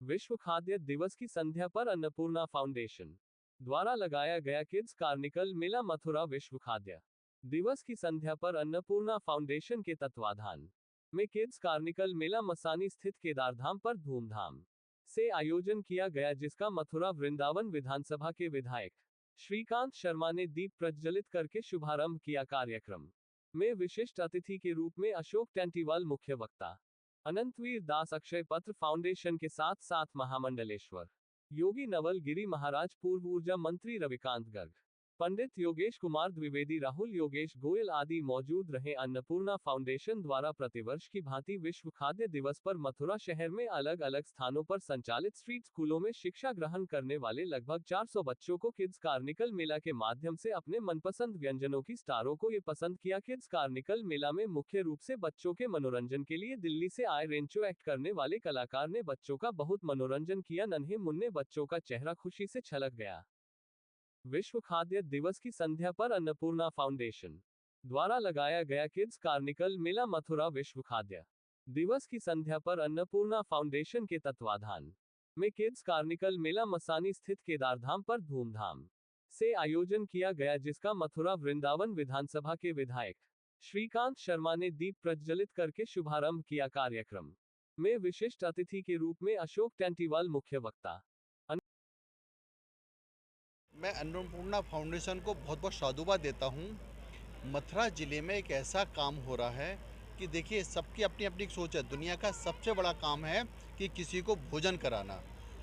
विश्व खाद्य दिवस की संध्या पर अन्नपूर्णा फाउंडेशन द्वारा लगाया गया किड्स कार्निकल मेला मथुरा विश्व खाद्य दिवस की संध्या पर अन्नपूर्णा फाउंडेशन के तत्वाधान में किड्स कार्निकल मेला मसानी स्थित केदारधाम पर धूमधाम से आयोजन किया गया, जिसका मथुरा वृंदावन विधानसभा के विधायक श्रीकांत शर्मा ने दीप प्रज्वलित करके शुभारंभ किया। कार्यक्रम में विशिष्ट अतिथि के रूप में अशोक टेंटीवाल मुख्य वक्ता, अनंतवीर दास अक्षय पत्र फाउंडेशन के साथ साथ महामंडलेश्वर योगी नवल गिरी महाराज, पूर्व ऊर्जा मंत्री रविकांत गर्ग, पंडित योगेश कुमार द्विवेदी, राहुल योगेश गोयल आदि मौजूद रहे। अन्नपूर्णा फाउंडेशन द्वारा प्रतिवर्ष की भांति विश्व खाद्य दिवस पर मथुरा शहर में अलग अलग स्थानों पर संचालित स्ट्रीट स्कूलों में शिक्षा ग्रहण करने वाले लगभग 400 बच्चों को किड्स कार्निकल मेला के माध्यम से अपने मनपसंद व्यंजनों की स्टारों को ये पसंद किया। किड्स कार्निकल मेला में मुख्य रूप से बच्चों के मनोरंजन के लिए दिल्ली से आए रेंचो एक्ट करने वाले कलाकार ने बच्चों का बहुत मनोरंजन किया। नन्हे मुन्ने बच्चों का चेहरा खुशी से छलक गया। विश्व खाद्य दिवस की संध्या पर अन्नपूर्णा फाउंडेशन द्वारा लगाया गया किड्स कार्निकल मेला मथुरा विश्व खाद्य दिवस की संध्या पर अन्नपूर्णा फाउंडेशन के तत्वाधान में किड्स कार्निकल मेला मसानी स्थित केदारधाम पर धूमधाम से आयोजन किया गया, जिसका मथुरा वृंदावन विधानसभा के विधायक श्रीकांत शर्मा ने दीप प्रज्वलित करके शुभारंभ किया। कार्यक्रम में विशिष्ट अतिथि के रूप में अशोक टेंटीवाल मुख्य वक्ता। मैं अन्नपूर्णा फाउंडेशन को बहुत बहुत साधुवाद देता हूँ। मथुरा ज़िले में एक ऐसा काम हो रहा है कि देखिए, सबकी अपनी अपनी सोच है। दुनिया का सबसे बड़ा काम है कि किसी को भोजन कराना,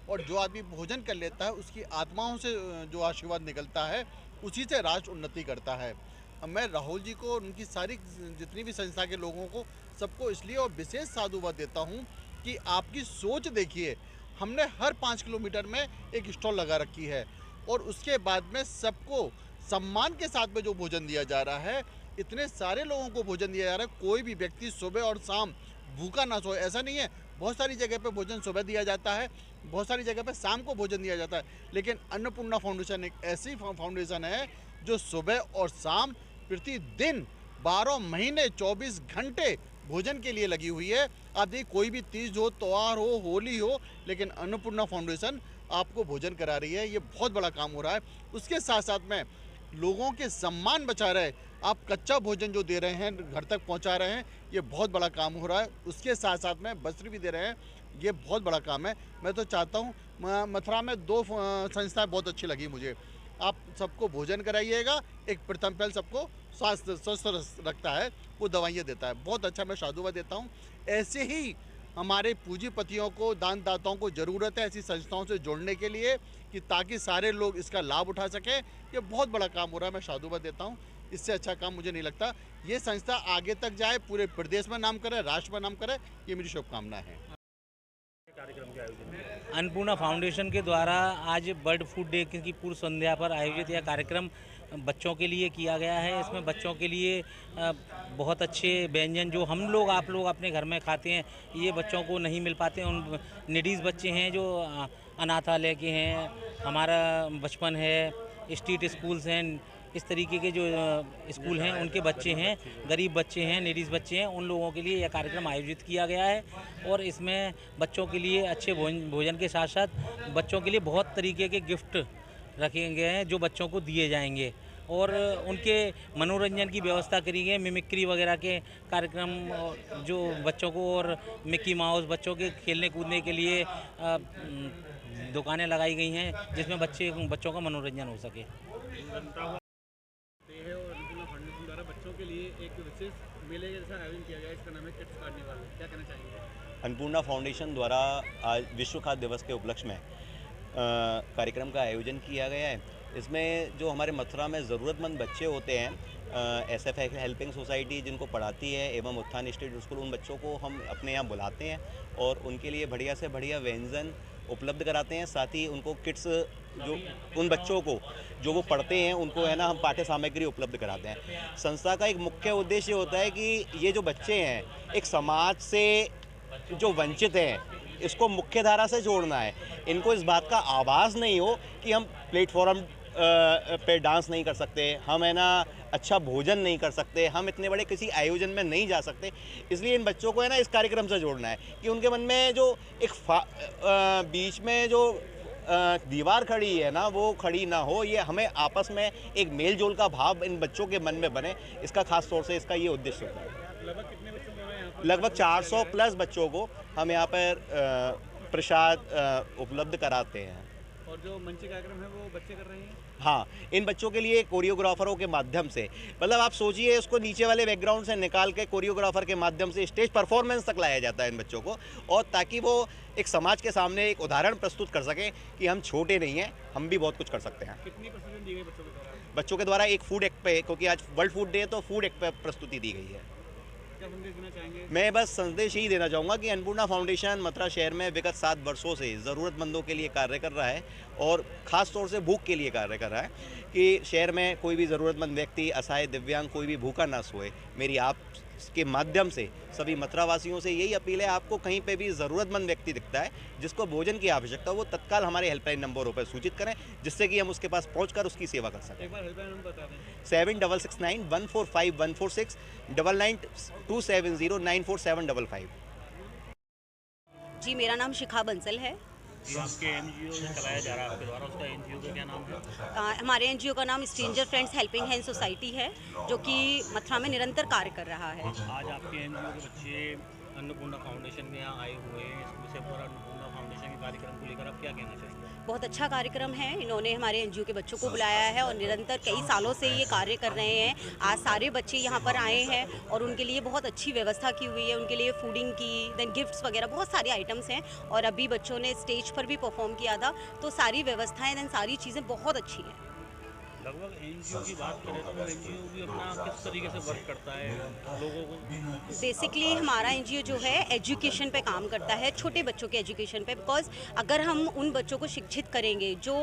और जो आदमी भोजन कर लेता है उसकी आत्माओं से जो आशीर्वाद निकलता है उसी से राष्ट्र उन्नति करता है। मैं राहुल जी को, उनकी सारी जितनी भी संस्था के लोगों को, सबको इसलिए और विशेष साधुवाद देता हूँ कि आपकी सोच देखिए। हमने हर 5 किलोमीटर में एक स्टॉल लगा रखी है, और उसके बाद में सबको सम्मान के साथ में जो भोजन दिया जा रहा है, इतने सारे लोगों को भोजन दिया जा रहा है। कोई भी व्यक्ति सुबह और शाम भूखा ना सोए, ऐसा नहीं है। बहुत सारी जगह पे भोजन सुबह दिया जाता है, बहुत सारी जगह पे शाम को भोजन दिया जाता है, लेकिन अन्नपूर्णा फाउंडेशन एक ऐसी फाउंडेशन है जो सुबह और शाम प्रतिदिन 12 महीने 24 घंटे भोजन के लिए लगी हुई है। आप देखिए, कोई भी तीज हो, त्यौहार हो, होली हो, लेकिन अन्नपूर्णा फाउंडेशन आपको भोजन करा रही है। ये बहुत बड़ा काम हो रहा है। उसके साथ साथ में लोगों के सम्मान बचा रहे, आप कच्चा भोजन जो दे रहे हैं, घर तक पहुंचा रहे हैं, ये बहुत बड़ा काम हो रहा है। उसके साथ साथ में वस्त्र भी दे रहे हैं, ये बहुत बड़ा काम है। मैं तो चाहता हूँ, मथुरा में 2 संस्थाएं बहुत अच्छी लगी मुझे। आप सबको भोजन कराइएगा। एक प्रथम पहल सबको स्वस्थ रखता है, वो दवाइयाँ देता है। बहुत अच्छा, मैं साधुवाद देता हूँ। ऐसे ही हमारे पूंजीपतियों को, दानदाताओं को ज़रूरत है ऐसी संस्थाओं से जोड़ने के लिए, कि ताकि सारे लोग इसका लाभ उठा सकें। ये बहुत बड़ा काम हो रहा है, मैं साधुवाद देता हूँ। इससे अच्छा काम मुझे नहीं लगता। ये संस्था आगे तक जाए, पूरे प्रदेश में नाम करे, राष्ट्र में नाम करे, ये मेरी शुभकामना है। कार्यक्रम के आयोजन अन्नपूर्णा फाउंडेशन के द्वारा आज बर्ड फूड डे की पूर्व संध्या पर आयोजित यह कार्यक्रम बच्चों के लिए किया गया है। इसमें बच्चों के लिए बहुत अच्छे व्यंजन जो हम लोग, आप लोग अपने घर में खाते हैं, ये बच्चों को नहीं मिल पाते हैं। उन निडीज़ बच्चे हैं जो अनाथालय के हैं, हमारा बचपन है, स्ट्रीट स्कूल्स हैं, इस तरीके के जो स्कूल हैं उनके बच्चे हैं, गरीब बच्चे हैं, लेडीज़ बच्चे हैं, उन लोगों के लिए यह कार्यक्रम आयोजित किया गया है। और इसमें बच्चों के लिए अच्छे भोजन के साथ साथ बच्चों के लिए बहुत तरीके के गिफ्ट रखे गए हैं जो बच्चों को दिए जाएंगे, और उनके मनोरंजन की व्यवस्था करी गई है। मिमिक्री वगैरह के कार्यक्रम जो बच्चों को, और मिक्की माउस बच्चों के खेलने कूदने के लिए दुकानें लगाई गई हैं, जिसमें बच्चों का मनोरंजन हो सके। है और अन्नपूर्णा फाउंडेशन द्वारा बच्चों के लिए एक विशेष मेले जैसा आयोजन किया गया है। इसका नाम है किड्स कार्निवल। क्या कहना चाहेंगे? अन्नपूर्णा फाउंडेशन द्वारा आज विश्व खाद्य दिवस के उपलक्ष्य में कार्यक्रम का आयोजन किया गया है। इसमें जो हमारे मथुरा में ज़रूरतमंद बच्चे होते हैं, SF हेल्पिंग सोसाइटी जिनको पढ़ाती है, एवं उत्थान स्ट्रीट स्कूल, उन बच्चों को हम अपने यहाँ बुलाते हैं और उनके लिए बढ़िया से बढ़िया व्यंजन उपलब्ध कराते हैं। साथ ही उनको किड्स, जो उन बच्चों को जो वो पढ़ते हैं, उनको है ना, हम पाठ्य सामग्री उपलब्ध कराते हैं। संस्था का एक मुख्य उद्देश्य होता है कि ये जो बच्चे हैं, एक समाज से जो वंचित हैं, इसको मुख्य धारा से जोड़ना है। इनको इस बात का आभास नहीं हो कि हम प्लेटफॉर्म पे डांस नहीं कर सकते, हम है ना अच्छा भोजन नहीं कर सकते, हम इतने बड़े किसी आयोजन में नहीं जा सकते। इसलिए इन बच्चों को है ना इस कार्यक्रम से जोड़ना है कि उनके मन में जो एक बीच में जो दीवार खड़ी है ना, वो खड़ी ना हो। ये हमें आपस में एक मेल जोल का भाव इन बच्चों के मन में बने, इसका खास तौर से इसका ये उद्देश्य होता है। लगभग कितने बच्चों को यहाँ पर? लगभग 400 प्लस बच्चों को हम यहाँ पर प्रसाद उपलब्ध कराते हैं। और जो मंच कार्यक्रम है वो बच्चे कर रहे हैं? हाँ, इन बच्चों के लिए कोरियोग्राफरों के माध्यम से, मतलब आप सोचिए उसको नीचे वाले बैकग्राउंड से निकाल के कोरियोग्राफर के माध्यम से स्टेज परफॉर्मेंस तक लाया जाता है इन बच्चों को, और ताकि वो एक समाज के सामने एक उदाहरण प्रस्तुत कर सकें कि हम छोटे नहीं हैं, हम भी बहुत कुछ कर सकते हैं। कितनी प्रस्तुति दी गई बच्चों के द्वारा? बच्चों के द्वारा एक फूड एक्ट पे, क्योंकि आज वर्ल्ड फूड डे है तो फूड एक्ट पे प्रस्तुति दी गई है। क्या संदेश देना चाहेंगे? मैं बस संदेश ही देना चाहूँगा कि अन्नपूर्णा फाउंडेशन मथुरा शहर में विगत 7 वर्षों से ज़रूरतमंदों के लिए कार्य कर रहा है, और ख़ास तौर से भूख के लिए कार्य कर रहा है कि शहर में कोई भी ज़रूरतमंद व्यक्ति, असहाय, दिव्यांग कोई भी भूखा ना सोए। मेरी आप के माध्यम से सभी मथुरा वासियों से यही अपील है, आपको कहीं पे भी ज़रूरतमंद व्यक्ति दिखता है जिसको भोजन की आवश्यकता हो, वो तत्काल हमारे हेल्पलाइन नंबरों पर सूचित करें, जिससे कि हम उसके पास पहुंचकर उसकी सेवा कर सकें। एक बार हेल्पलाइन नंबर बता दें। 7669 145 146 9927094755। जी, मेरा नाम शिखा बंसल है। जो आपके एनजीओ से चलाया जा रहा है आपके द्वारा, उसका एनजीओ का क्या नाम है? हमारे एनजीओ का नाम stranger friends helping hand society है, जो कि मथुरा में निरंतर कार्य कर रहा है। आज आपके एनजीओ के बच्चे अन्नपूर्णा फाउंडेशन में यहाँ आए हुए हैं, इस विषय पर अन्नपूर्णा फाउंडेशन के कार्यक्रम को लेकर आप क्या कहना चाहेंगे? बहुत अच्छा कार्यक्रम है। इन्होंने हमारे एनजीओ के बच्चों को बुलाया है और निरंतर कई सालों से ये कार्य कर रहे हैं। आज सारे बच्चे यहाँ पर आए हैं और उनके लिए बहुत अच्छी व्यवस्था की हुई है, उनके लिए फूडिंग की, देन गिफ्ट्स वगैरह बहुत सारे आइटम्स हैं। और अभी बच्चों ने स्टेज पर भी परफॉर्म किया था, तो सारी व्यवस्थाएं देन सारी चीज़ें बहुत अच्छी हैं। लगभग एनजीओ की बात करें तो एनजीओ भी अपना किस तरीके से वर्क करता है लोगों को? बेसिकली हमारा एनजीओ जो है एजुकेशन पे काम करता है, छोटे बच्चों के एजुकेशन पे। बिकॉज अगर हम उन बच्चों को शिक्षित करेंगे जो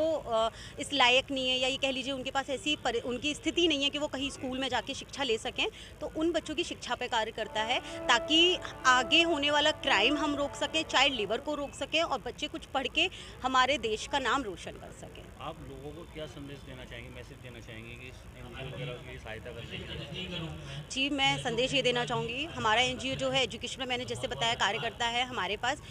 इस लायक नहीं है, या ये कह लीजिए उनके पास ऐसी उनकी स्थिति नहीं है कि वो कहीं स्कूल में जाके शिक्षा ले सकें, तो उन बच्चों की शिक्षा पे कार्य करता है, ताकि आगे होने वाला क्राइम हम रोक सकें, चाइल्ड लेबर को रोक सकें, और बच्चे कुछ पढ़ के हमारे देश का नाम रोशन कर सकें। आप लोगों को क्या संदेश देना चाहेंगे, मैसेज देना चाहेंगे कि एनजीओ की सहायता करके? जी, मैं संदेश ये देना चाहूँगी, हमारा एनजीओ जो है एजुकेशन में मैंने जैसे बताया कार्य करता है। हमारे पास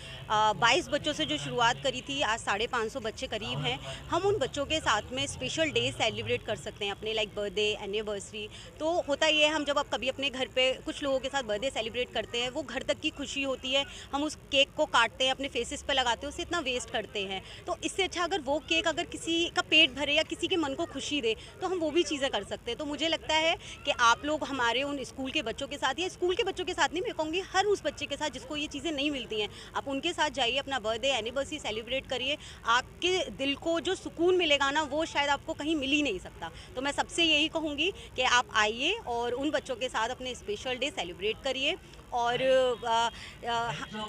22 बच्चों से जो शुरुआत करी थी, आज 550 बच्चे करीब हैं। हम उन बच्चों के साथ में स्पेशल डे सेलिब्रेट कर सकते हैं अपने, लाइक बर्थडे, एनिवर्सरी। तो होता ये है, हम जब कभी अपने घर पे कुछ लोगों के साथ बर्थडे सेलिब्रेट करते हैं, वो घर तक की खुशी होती है, हम उस केक को काटते हैं, अपने फेसेस पे लगाते हैं, उसे इतना वेस्ट करते हैं। तो इससे अच्छा अगर वो केक अगर किसी का पेट भरे या किसी के मन को खुशी दे, तो हम वो भी चीज़ें कर सकते हैं। तो मुझे लगता है कि आप लोग हमारे उन स्कूल के बच्चों के साथ, या स्कूल के बच्चों के साथ नहीं, मैं कहूँगी हर उस बच्चे के साथ जिसको ये चीज़ें नहीं मिलती हैं, आप उनके साथ जाइए, अपना बर्थडे, एनिवर्सरी सेलिब्रेट करिए। आपके दिल को जो सुकून मिलेगा ना, वो शायद आपको कहीं मिल ही नहीं सकता। तो मैं सबसे यही कहूँगी कि आप आइए और उन बच्चों के साथ अपने स्पेशल डे सेलिब्रेट करिए। और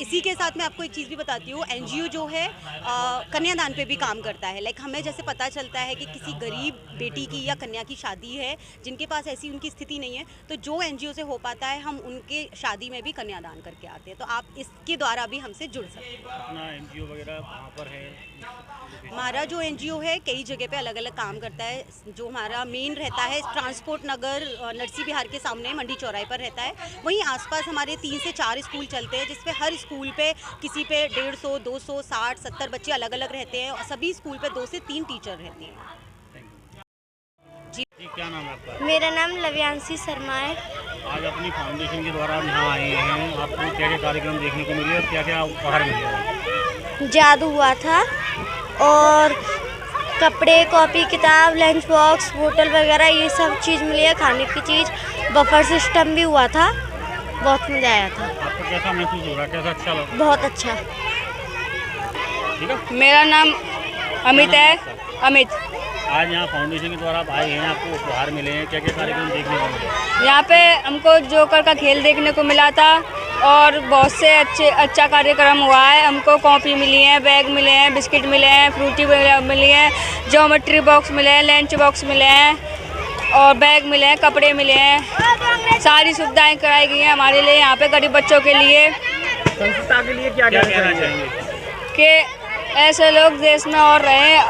इसी के साथ मैं आपको एक चीज़ भी बताती हूँ, एनजीओ जो है कन्यादान पे भी काम करता है। लाइक हमें जैसे पता चलता है कि किसी गरीब बेटी की या कन्या की शादी है, जिनके पास ऐसी उनकी स्थिति नहीं है, तो जो एनजीओ से हो पाता है, हम उनके शादी में भी कन्यादान करके आते हैं। तो आप इसके द्वारा भी हमसे जुड़ सकते हैं। अपना एनजीओ वगैरह कहाँ पर है? हमारा जो एनजीओ है कई जगह पे अलग अलग काम करता है। जो हमारा मेन रहता है ट्रांसपोर्ट नगर नरसी विहार के सामने मंडी चौराहे पर रहता है। वहीं आसपास हमारे 3 से 4 स्कूल चलते हैं, जिसपे हर स्कूल पे किसी पे 150, 200, 60, 70 बच्चे अलग अलग रहते हैं, और सभी स्कूल पे 2 से 3 टीचर रहते हैं। जी, क्या नाम है आपका? मेरा नाम लव्यांशी शर्मा है। आज अपनी फाउंडेशन के द्वारा यहाँ आए हैं, आपको क्या क्या कार्यक्रम देखने को मिले और क्या क्या उपहार मिले? जादू हुआ था, और कपड़े, कॉपी, किताब, लंच बॉक्स, बोतल वगैरह ये सब चीज़ मिली है, खाने की चीज़। बफर सिस्टम भी हुआ था, बहुत मज़ा आया था। आपको कैसा महसूस हो रहा है, कैसा अच्छा लगा? बहुत अच्छा। ठीक है। मेरा नाम अमित है, अमित। आज यहाँ फाउंडेशन के द्वारा आप आए हैं, आपको उपहार मिले हैं, क्या क्या कार्यक्रम देखने को मिले? यहाँ पे हमको जोकर का खेल देखने को मिला था, और बहुत से अच्छा कार्यक्रम हुआ है। हमको कॉपी मिली है, बैग मिले हैं, बिस्किट मिले हैं, फ्रूटी मिली हैं, ज्योमेट्री बॉक्स मिले हैं, लंच बॉक्स मिले हैं, और बैग मिले हैं, कपड़े मिले हैं। सारी सुविधाएं कराई गई हैं हमारे लिए, यहाँ पे गरीब बच्चों के लिए। संस्था के लिए क्या कहना चाहेंगे? कि ऐसे लोग देश में और रहें।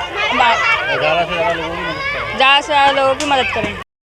ज़्यादा से ज़्यादा लोगों की मदद करें। ज़्यादा से ज़्यादा लोगों की मदद करें।